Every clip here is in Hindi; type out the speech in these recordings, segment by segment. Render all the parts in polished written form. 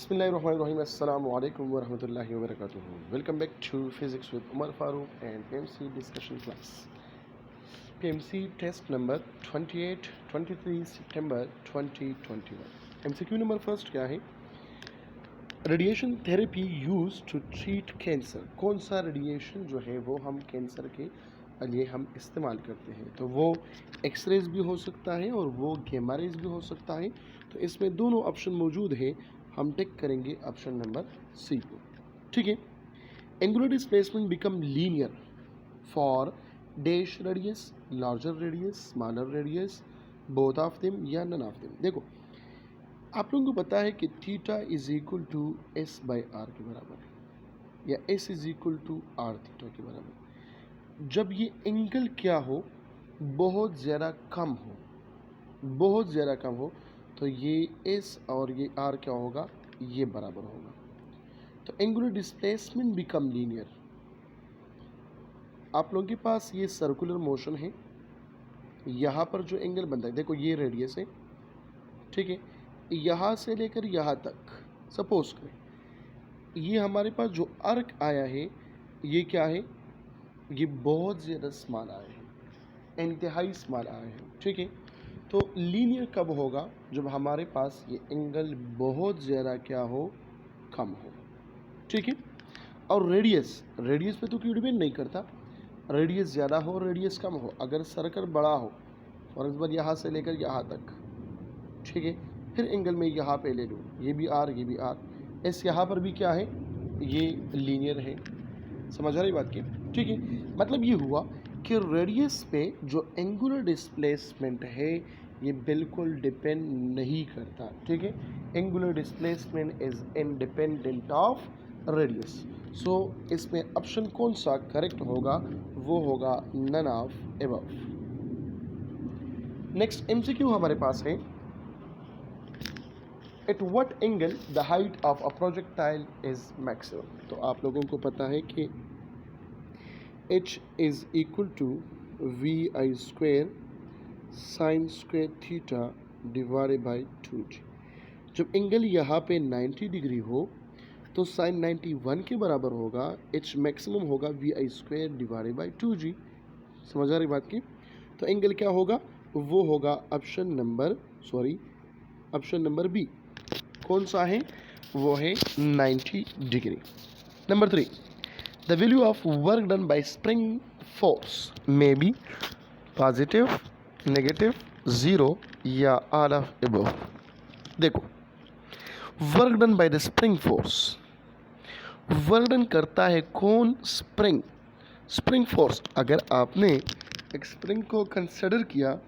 Bismillahirrahmanirrahim. Assalamu alaikum wa rahmatullahi wa barakatuh. Welcome back to Physics with Umar Farooq and PMC discussion class. PMC test number 28 23 September 2021. MCQ number first क्या है? Radiation therapy use to treat cancer. कौन सा रेडिएशन जो है वो हम कैंसर के लिए हम इस्तेमाल करते हैं? तो वो एक्सरेज भी हो सकता है और वो गैमा रेज भी हो सकता है. तो इसमें दोनों ऑप्शन मौजूद है. हम टिक करेंगे ऑप्शन नंबर सी को. ठीक है. Angular displacement become linear for dash radius, larger radius, smaller radius, both of them या नन ऑफ देम. देखो आप लोगों को पता है कि theta is equal to S by R के बराबर है या S is equal to R theta के बराबर. जब ये एंगल क्या हो, बहुत ज़्यादा कम हो, बहुत ज़्यादा कम हो, तो ये एस और ये आर क्या होगा, ये बराबर होगा. तो एंगुलर डिस्प्लेसमेंट बिकम लीनियर. आप लोगों के पास ये सर्कुलर मोशन है. यहाँ पर जो एंगल बनता है, देखो ये रेडियस है, ठीक है. यहाँ से लेकर यहाँ तक सपोज करें ये हमारे पास जो आर्क आया है ये क्या है, ये बहुत ज़्यादा स्मॉल आया है, इंतहाई स्मॉल आया है. ठीक है. तो लीनियर कब होगा, जब हमारे पास ये एंगल बहुत ज़्यादा क्या हो, कम हो. ठीक है. और रेडियस पे तो क्यों डिपेंड नहीं करता, रेडियस ज़्यादा हो रेडियस कम हो. अगर सर्कल बड़ा हो, फॉर एग्जाम्पल यहाँ से लेकर यहाँ तक, ठीक है, फिर एंगल में यहाँ पे ले लूँ, ये भी आर ये भी आर, एस यहाँ पर भी क्या है, ये लीनियर है. समझ आ रही बात की. ठीक है. मतलब ये हुआ कि रेडियस पे जो एंगुलर डिस्प्लेसमेंट है ये बिल्कुल डिपेंड नहीं करता. ठीक है. Angular displacement is independent of radius. So इसमें ऑप्शन कौन सा करेक्ट होगा, वो होगा none of above. Next MCQ हमारे पास है, at what angle the height of a projectile is maximum. तो आप लोगों को पता है कि h is equal to v I square sine square theta divided by 2g. जब एंगल यहाँ पे 90 डिग्री हो तो साइन 91 के बराबर होगा, h मैक्सिमम होगा V I square divided by 2g. समझ आ रही बात की. तो एंगल क्या होगा, वो होगा ऑप्शन नंबर बी. कौन सा है, वो है 90 degree. Number 3, the value of work done by spring force may be positive, negative, zero या ऑल ऑफ अबव. देखो work done by the spring force, work done करता है कौन, स्प्रिंग फोर्स. अगर आपने एक स्प्रिंग को कंसिडर किया,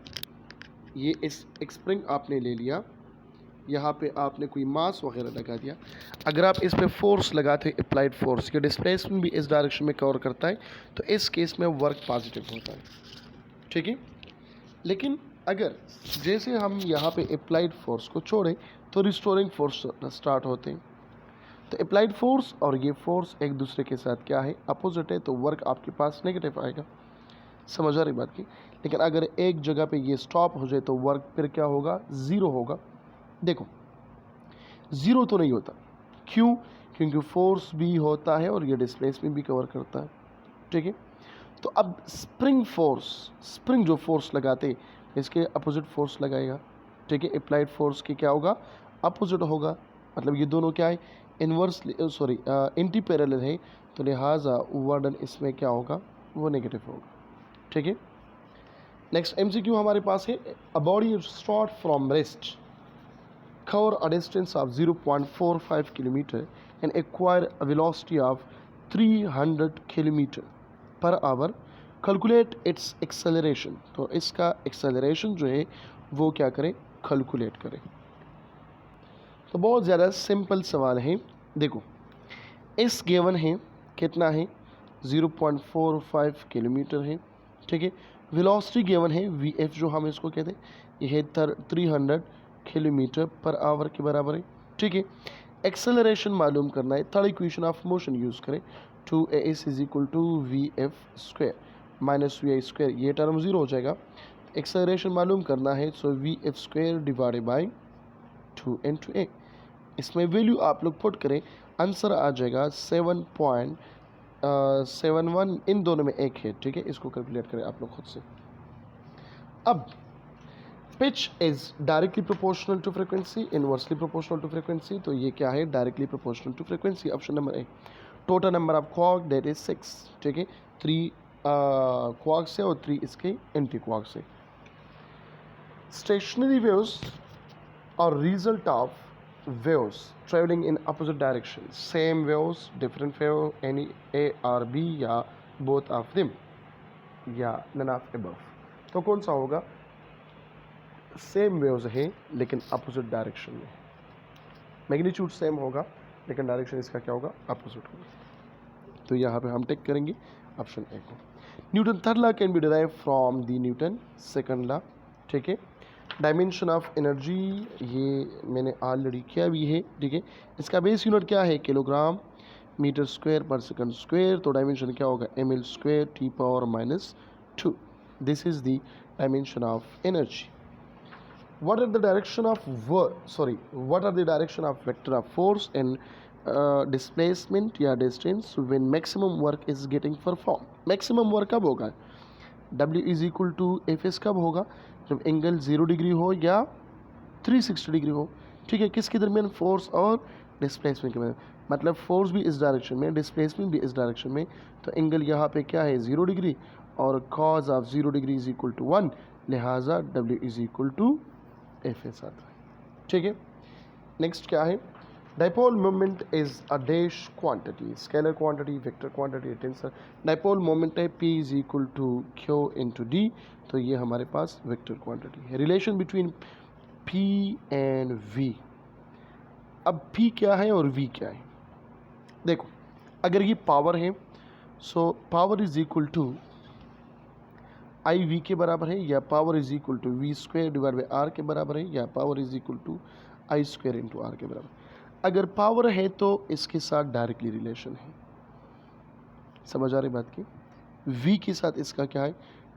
ये इस एक स्प्रिंग आपने ले लिया, यहाँ पे आपने कोई मास वगैरह लगा दिया, अगर आप इस पे फोर्स लगाते हैं अप्लाइड फोर्स, ये डिस्प्लेसमेंट भी इस डायरेक्शन में कवर करता है, तो इस केस में वर्क पॉजिटिव होता है. ठीक है. लेकिन अगर जैसे हम यहाँ पे अप्लाइड फोर्स को छोड़ें तो रिस्टोरिंग फोर्स स्टार्ट होते हैं. तो अप्लाइड फोर्स और ये फोर्स एक दूसरे के साथ क्या है, अपोजिट है, तो वर्क आपके पास नेगेटिव आएगा. समझ आ रही बात की. लेकिन अगर एक जगह पे ये स्टॉप हो जाए तो वर्क फिर क्या होगा, ज़ीरो होगा. देखो ज़ीरो तो नहीं होता, क्यों, क्योंकि फोर्स भी होता है और ये डिस्प्लेसमेंट भी कवर करता है. ठीक है. तो अब स्प्रिंग जो फोर्स लगाते इसके अपोजिट फोर्स लगाएगा. ठीक है. अप्लाइड फोर्स की क्या होगा, अपोजिट होगा. मतलब ये दोनों क्या है, एंटी पैरेलल है, तो लिहाजा वर्डन इसमें क्या होगा, वो नेगेटिव होगा. ठीक है. नेक्स्ट एमसीक्यू हमारे पास है, a body start from rest cover a distance of 0.45 km and acquire a velocity of 300 km per hour. Calculate its acceleration. तो इसका acceleration जो है वो क्या करें, कैलकुलेट करें. तो बहुत ज़्यादा सिंपल सवाल है. देखो इस गिवन है कितना है, 0.45 किलोमीटर है. ठीक है. वेलोसिटी गिवन है vf, जो हम इसको कहते हैं, ये है 300 किलोमीटर पर आवर के बराबर है. ठीक है. एक्सेलरेशन मालूम करना है, third equation of motion use करें, 2as is equal to V F square minus V I square, ये टर्म ज़ीरो हो जाएगा. एक्सेलरेशन मालूम करना है, so V F square divided by 2 into a. इसमें वैल्यू आप लोग पुट करें, आंसर आ जाएगा 7.71। इन दोनों में एक है, ठीक है, इसको कैलकुलेट करें आप लोग खुद से। अब pitch is directly proportional to frequency, inversely proportional to frequency, तो ये क्या है, directly proportional to frequency, option number A. Total number of quark that is 6, ठीक है, 3 क्वार्क से और 3 इसके एंटी क्वार्क से। स्टेशनरी वेव्स और result of waves traveling in opposite direction, same waves, different wave, any A or B या both of them या none of above। तो कौन सा होगा, सेम वेव्स है लेकिन अपोजिट डायरेक्शन में, मैग्नीट्यूड सेम होगा लेकिन डायरेक्शन इसका क्या होगा, अपोजिट होगा। तो यहाँ पे हम टिक करेंगे ऑप्शन ए को। Newton third law can be derive from the Newton second law, ठीक है। डायमेंशन ऑफ एनर्जी ये मैंने ऑलरेडी किया भी है, ठीक है। इसका बेस यूनिट क्या है, किलोग्राम मीटर स्क्वायर पर सेकंड स्क्वायर, तो डायमेंशन क्या होगा, ml square T power -2। This is the dimension of energy. what are the direction of what are the direction of vector of force and displacement या distance when maximum work is getting performed। maximum work कब होगा, W is equal to F S कब होगा, जब एंगल 0 डिग्री हो या 360 डिग्री हो, ठीक है। किसके दरमियान, फोर्स और डिस्प्लेसमेंट के दरमियान, मतलब फोर्स भी इस डायरेक्शन में, डिस्प्लेसमेंट भी इस डायरेक्शन में, तो एंगल यहाँ पे क्या है, 0 डिग्री, और cos of 0 degree is equal to 1, लिहाजा W is equal to F S आता है, ठीक है। नेक्स्ट क्या है, dipole moment is a dash quantity, scalar quantity, vector quantity, tensor. Dipole moment है P is equal to Q into D, तो ये हमारे पास वेक्टर क्वांटिटी है। Relation between P and V, अब P क्या है और V क्या है, देखो अगर ये पावर है, so power is equal to I V के बराबर है, या power is equal to V square divide by R के बराबर है, या power is equal to I square into R के बराबर। अगर पावर है तो इसके साथ डायरेक्टली रिलेशन है, समझ आ रही बात की। वी के साथ इसका क्या है,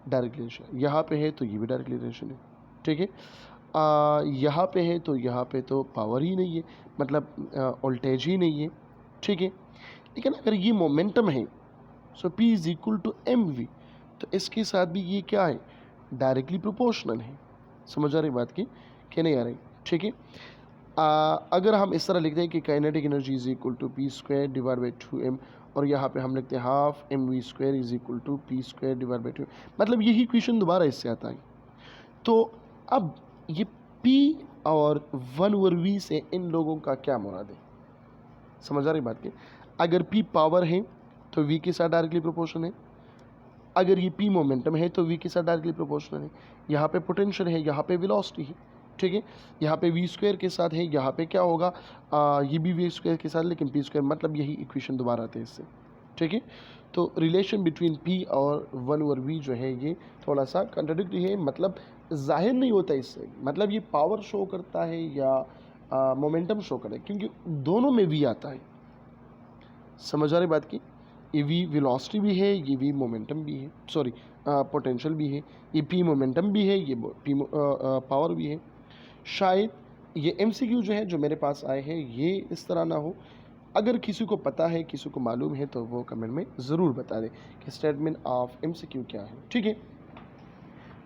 डायरेक्ट रिलेशन, यहाँ पे है तो ये भी डायरेक्ट रिलेशन है, ठीक है। यहाँ पे है तो यहाँ पे तो पावर ही नहीं है, मतलब वोल्टेज ही नहीं है, ठीक है। लेकिन अगर ये मोमेंटम है, so P is equal to M V, तो इसके साथ भी ये क्या है, डायरेक्टली प्रोपोर्शनल है, समझ आ रही बात की कि नहीं आ रही, ठीक है। अगर हम इस तरह लिखते हैं कि kinetic energy is equal to P square divide by 2m, और यहाँ पे हम लिखते हैं half M V square is equal to P square divide by 2, मतलब यही क्वेश्चन दोबारा इससे आता है। तो अब ये P और 1/v से इन लोगों का क्या मुराद है, समझ आ रही बात की। अगर P पावर है तो V के साथ डायरेक्टली प्रोपोर्शनल है, अगर ये P मोमेंटम है तो V के साथ डायरेक्टली प्रोपोर्शनल है। यहाँ पे पोटेंशियल है, यहाँ पे वेलोसिटी है, ठीक है। यहाँ पे V स्क्वायर के साथ है, यहाँ पे क्या होगा, ये भी V स्क्वायर के साथ, लेकिन P स्क्वायर, मतलब यही इक्वेशन दोबारा आते हैं इससे, ठीक है। तो रिलेशन बिटवीन P और 1/v जो है ये थोड़ा सा कंट्राडिक्टरी है, मतलब जाहिर नहीं होता इससे, मतलब ये पावर शो करता है या मोमेंटम शो करता है, क्योंकि दोनों में V आता है, समझ आ रही बात की। ये वी वेलोसिटी भी है, ये वी मोमेंटम भी है, सॉरी पोटेंशियल भी है, ये पी मोमेंटम भी है, ये पी पावर भी है। शायद ये एमसीक्यू जो है जो मेरे पास आए हैं ये इस तरह ना हो, अगर किसी को पता है, किसी को मालूम है, तो वो कमेंट में ज़रूर बता दें कि स्टेटमेंट ऑफ एमसीक्यू क्या है, ठीक है।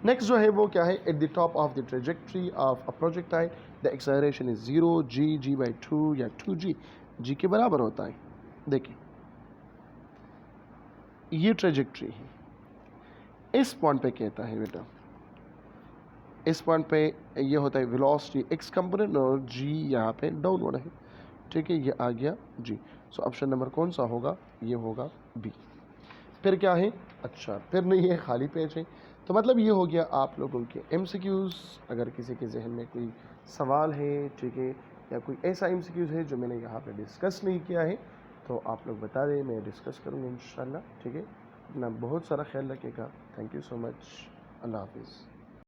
नेक्स्ट जो है वो क्या है, at the top of the trajectory of a projectile the acceleration is 0 g by 2 या 2g, जी के बराबर होता है। देखिए ये ट्रेजेक्ट्री है, इस पॉइंट पे कहता है बेटा, इस पॉइंट पे ये होता है वेलोसिटी एक्स कंपोनेंट और जी यहाँ पे डाउनवर्ड है, ठीक है। ये आ गया जी, सो ऑप्शन नंबर कौन सा होगा, ये होगा बी। फिर क्या है, अच्छा फिर नहीं है, खाली पेज है, तो मतलब ये हो गया आप लोगों के एमसीक्यूज़। अगर किसी के जहन में कोई सवाल है, ठीक है, या कोई ऐसा एमसीक्यूज़ है जो मैंने यहाँ पे डिस्कस नहीं किया है, तो आप लोग बता दें, मैं डिस्कस करूँगा इंशाल्लाह, ठीक है। अपना बहुत सारा ख्याल रखिएगा, थैंक यू सो मच, अल्लाह हाफिज़।